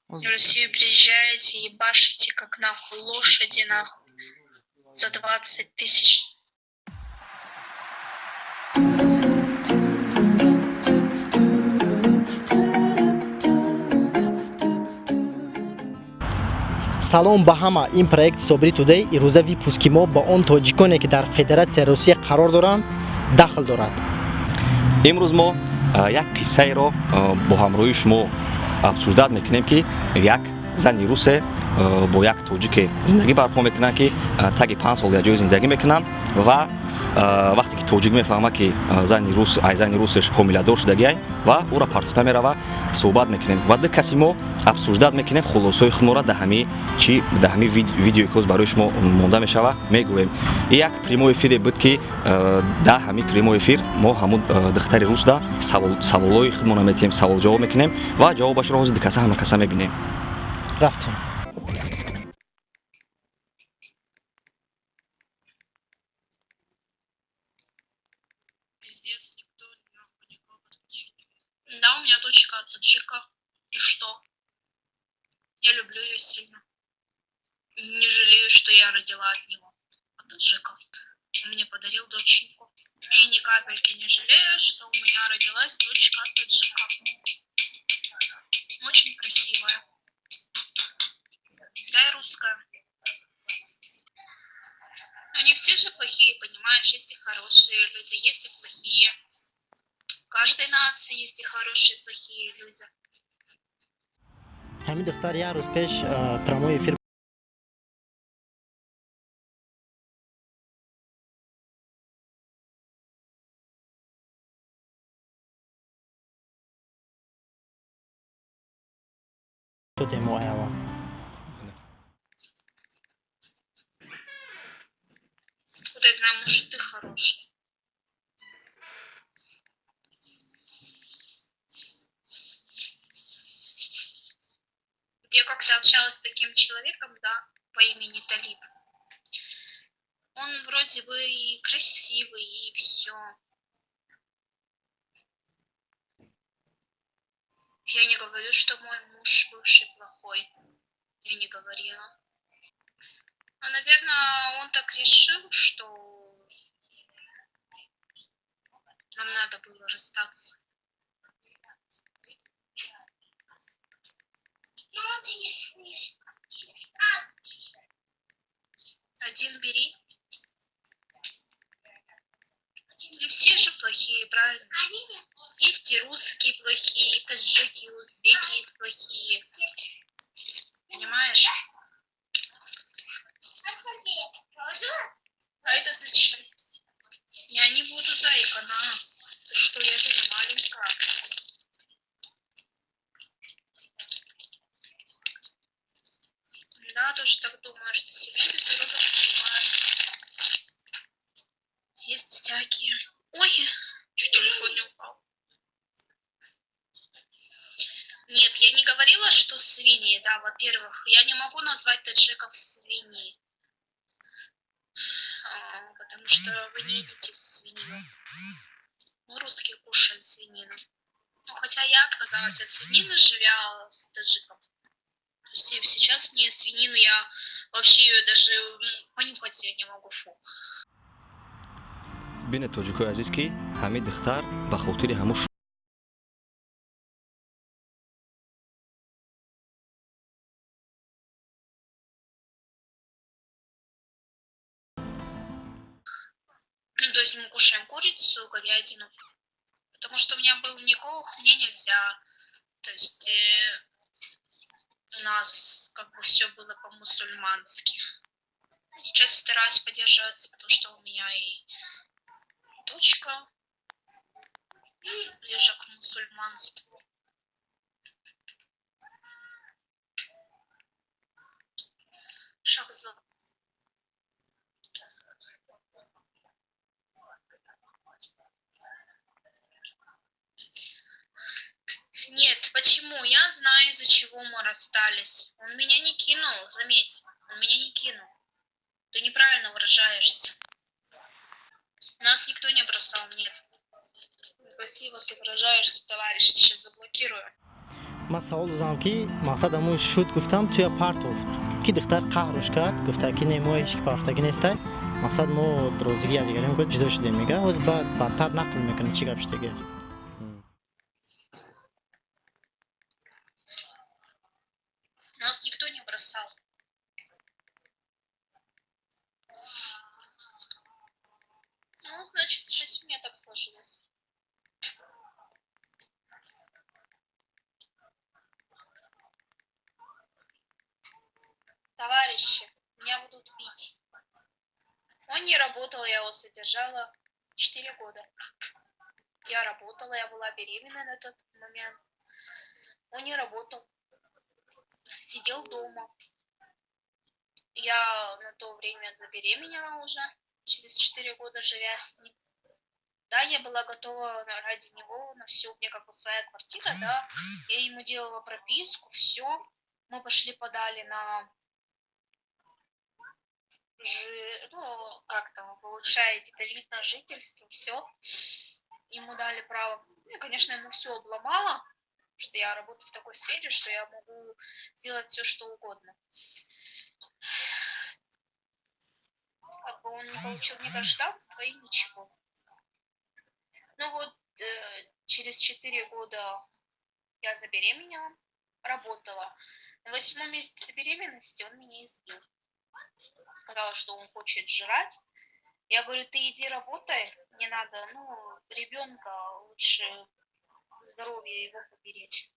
В Россию приезжаете, ебашите, как нахуй лошади, нахуй, за 20 тысяч. салом ба ҳама. Ин проект Sobri Today ирӯза випуск ки мо ба он тоҷиконе ки дар Федератсияи Русия қарор доранд дахл дорад. имрӯз мо як қиссаеро бо ҳамроҳии шумо абсурдат мекунем ки як зани русе бо як тоҷике зиндагӣ барпо мекунанд ки таги 5 сол як ҷое зиндагӣ мекунанд ва вақте ки тоҷик мефаҳмад ки зани русеш ҳомиладор шудагиай ва ӯро партофта мерава, суҳбат мекунем ва ду каси мо абсурдат мекунем, хулосаи худморо дар ҳами видеое ки ҳоз барои шумо монда мешава мегӯем. Ин як прямой эфире буд ки дар ҳамин прямой эфир мо ҳамун духтари русда саволҳои худмонро метиҳем, савол-ҷавоб мекунем ва ҷавобашро ҳозир ду каса ҳама каса мебинем. Рафтем. Пиздец, никто нахуй никого подключить не может. Да, у меня дочка от таджика. И что? Я люблю ее сильно. Не жалею, что я родила от него, от таджика. Он мне подарил доченьку. И ни капельки не жалею, что у меня родилась дочка от таджика. Очень красивая. Да и русская. Но не все же плохие, понимаешь? Есть и хорошие люди, есть и плохие. В каждой нации есть и хорошие, и плохие люди. ҳамин духтар як рӯз пеш прямой эфир додем оява. Откуда я знаю, может, ты хороший. Я как-то общалась с таким человеком, да, по имени Талиб. Он вроде бы и красивый, и все. Я не говорю, что мой муж бывший плохой. Я не говорила. Но, наверное, он так решил, что нам надо было расстаться. Один бери. И все же плохие, правильно? Есть и русские плохие, и таджики, и узбеки есть плохие. Понимаешь? А это зачем? Я не буду, зайка, на. Ты что, я же не маленькая. Да, тоже так думаю, что себя без урода понимаю. Есть всякие. Ой, чуть телефон не упал. Нет, я не говорила, что свиньи, да, во-первых. Я не могу назвать таджиков свиньи. Потому что вы не едите свинью. Мы русские кушаем свинину. Ну, хотя я отказалась от свинины, живя с таджиком. То есть сейчас мне свинину, я вообще ее даже понюхать ее не могу, фу. бин тоҷикои азиз ки ҳамин духтар ба хотири ҳамун То есть мы кушаем курицу, говядину. Потому что у меня был никох, мне нельзя. То есть у нас как бы все было по-мусульмански. Сейчас стараюсь поддерживаться, потому что у меня и дочка ближе к мусульманству. Шахзод. Нет, почему? Я знаю, из-за чего мы расстались. Он меня не кинул, заметь. Он меня не кинул. Ты неправильно выражаешься. Нас никто не бросал, нет. Красиво ты выражаешься, товарищ, сейчас заблокирую. من سوال دادم که مقصد همون شد گفتم توی پرتوفت کی دختر قهرش کرد گفته که نه ما هیچ که پافتگی نیسته مقصد ما درازگی دیگری میکنه جدا شده میگه از بعد بدتر نقل میکنه چی گپش دیگه. Нас никто не бросал. Ну, значит, жизнь у меня так сложилась. Товарищи, меня будут бить. Он не работал, я его содержала 4 года. Я работала, я была беременна на тот момент. Он не работал. Сидел дома. Я на то время забеременела уже, через 4 года живя с ним. Да, я была готова ради него на все. У меня как бы своя квартира, да. Я ему делала прописку, все. Мы пошли подали на... Ну, как там, получаете, вид на жительство, все. Ему дали право. Ну, и, конечно, ему все обломало, что я работаю в такой сфере, что я могу сделать все, что угодно. Как бы он не получил ни гражданства и ничего. Ну вот, через 4 года я забеременела, работала. На 8-м месяце беременности он меня избил. Сказал, что он хочет жрать. Я говорю, ты иди работай, не надо, ну, ребенка лучше здоровье его поберечь.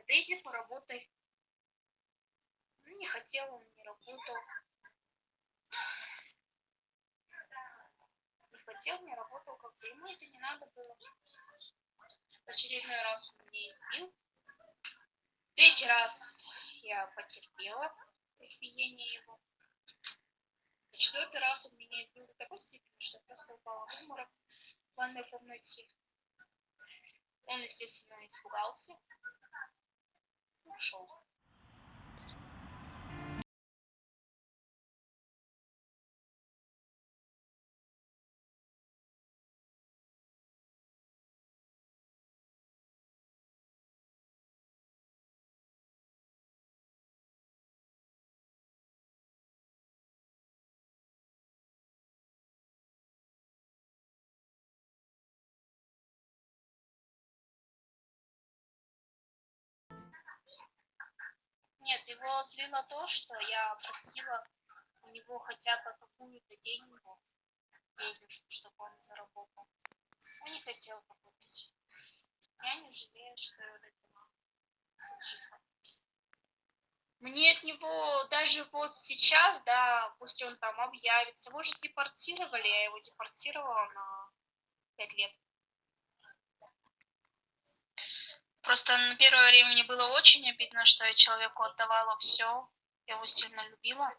Ты иди поработай. Ну, не хотел, он не работал. Не хотел, не работал, как бы ему это не надо было. В очередной раз он меня избил. Третий раз я потерпела избиение его. И 4-й раз он меня избил до такой степени, что я просто упала в обморок в ванной комнате. Он, естественно, испугался. Ушел. Нет, его злило то, что я просила у него хотя бы какую-то денежку, чтобы он заработал. Он не хотел работать. Я не жалею, что я родила. Мне от него даже вот сейчас, да, пусть он там объявится, может, депортировали, я его депортировала на 5 лет. Просто на первое время мне было очень обидно, что я человеку отдавала все, я его сильно любила.